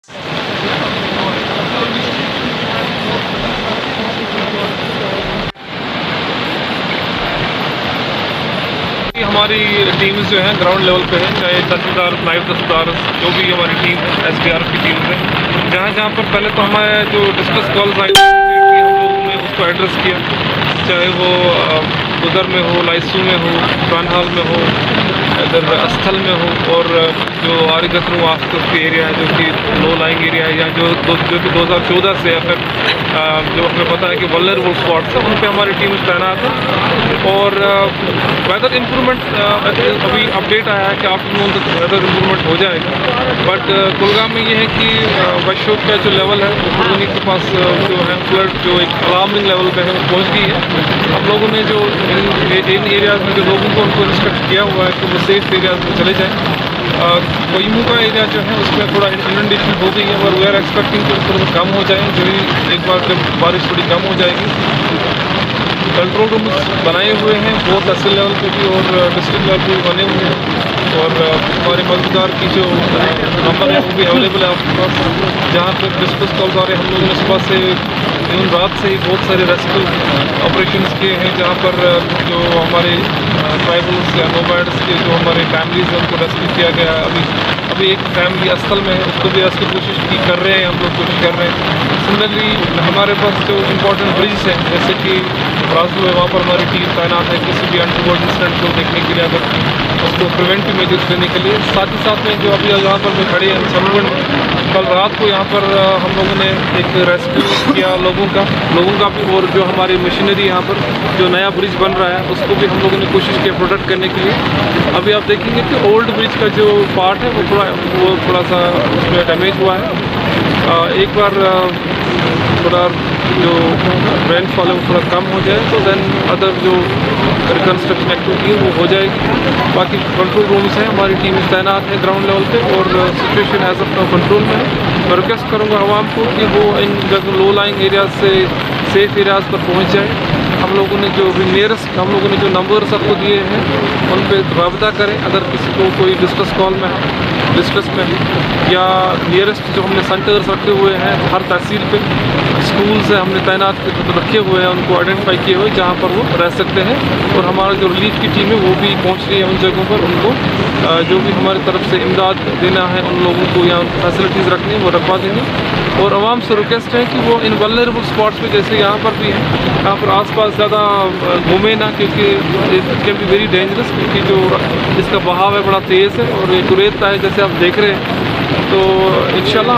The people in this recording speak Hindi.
हमारी टीम्स जो हैं ग्राउंड लेवल पे है, चाहे तहसीलदार, नायब तहसीलदार, जो भी हमारी टीम है, SDRF की टीम है, जहाँ पर पहले तो हमारे जो डिस्कस कॉल्स आई हम लोगों ने उसको एड्रेस किया, चाहे वो उधर में हो, लाइसू में हो, कानहाल में हो, इधर अस्थल में हो, और जो आरिगतरू आसपास के एरिया है जो कि लो लाइंग एरिया है, या जो कि 2014 से जो हमें पता है कि वल्नरेबल स्पॉट्स है, उन पे हमारी टीम तैनात है। और वेदर इम्प्रूवमेंट अभी अपडेट आया है कि आफ्टरनून तक वेदर इम्प्रूवमेंट हो जाएगा, बट कुलगाम में ये है कि वशोक का जो लेवल है वो खुर्दनी के पास जो है फ्लड जो एक अलार्मिंग लेवल पे है वो पहुँच गई है। हम लोगों ने जो इन एरियाज़ में जो लोगों को उनको इंस्ट्रक्ट किया हुआ है कि वो सेफ एरियाज़ में चले जाएँ। कोयमू का एरिया जो है उसमें थोड़ा इनंडेशन हो गई है, और वी आर एक्सपेक्टिंग कि थोड़ा सा कम हो जाए, जो ही एक बार जब बारिश थोड़ी कम हो जाएगी। कंट्रोल रूम्स बनाए हुए हैं बहुत तहसील लेवल पे भी और डिस्ट्रिक्ट लेवल पे भी बने हुए हैं, और हमारे मददगार की जो नंबर है वो भी अवेलेबल है आपके पास, जहाँ पर डिस्कस कॉल आ रहे हैं। हम लोगों ने सुबह से इवन रात से ही बहुत सारे रेस्क्यू ऑपरेशंस किए हैं, जहाँ पर जो हमारे ट्राइबल्स या नोमैड्स के जो हमारे फैमिलीज हैं उनको रेस्क्यू किया गया है। अभी एक फैमिली अस्थल में है, उसको भी रेस्क्यू कोशिश कर रहे हैं, हम लोग कोशिश कर रहे हैं। सिमिलरली हमारे पास जो इम्पोर्टेंट ब्रिज हैं जैसे कि राजू है, वहाँ पर हमारी टीम तैनात है किसी भी अनटोवर्ड इंसिडेंट को देखने के लिए, अगर उसको प्रिवेंटिव मेजर्स लेने के लिए। साथ ही साथ में जो अभी यहाँ पर जो खड़े हैं सनगढ़ में, कल रात को यहाँ पर हम लोगों ने एक रेस्क्यू किया लोगों का भी, और जो हमारी मशीनरी यहाँ पर जो नया ब्रिज बन रहा है उसको भी हम लोगों ने कोशिश की प्रोटेक्ट करने के लिए। अभी आप देखेंगे कि ओल्ड ब्रिज का जो पार्ट है वो थोड़ा सा उसमें डैमेज हुआ है। एक बार थोड़ा जो रेनफॉल है वो थोड़ा कम हो जाए तो देन अदर जो रिकन्स्ट्रक्शन एक्टिविटी है वो हो जाएगी। बाकी कंट्रोल रूम्स हैं, हमारी टीम तैनात है ग्राउंड लेवल पे, और situation as of now control में है। मैं रिक्वेस्ट करूँगा आवाम को कि वो इन जगह लो लाइंग एरियाज से सेफ एरियाज़ पर पहुँच जाए। हम लोगों ने जो भी नियरेस्ट हम लोगों ने जो नंबर्स आपको दिए हैं उन पर रब्ता करें, अगर किसी को कोई डिस्ट्रेस कॉल में डिस्ट्रेस में, या नियरेस्ट जो हमने सेंटर्स रखे हुए हैं हर तहसील पे, स्कूल्स हैं हमने तैनात रखे हुए हैं, उनको आइडेंटिफाई किए हुए जहाँ पर वो रह सकते हैं, और हमारा जो रिलीफ की टीम है वो भी पहुँच रही है उन जगहों पर। उनको जो भी हमारी तरफ से इमदाद देना है उन लोगों को या फैसिलिटीज़ रखनी है वो रखवा देंगे। और आवाम से रिक्वेस्ट है कि वो इन वल्नरेबल स्पॉट्स पे जैसे यहाँ पर भी है, यहाँ पर आसपास ज़्यादा घूमे ना, क्योंकि it can be very dangerous, क्योंकि जो इसका बहाव है बड़ा तेज़ है और एक रेत है जैसे आप देख रहे हैं। तो इंशाल्लाह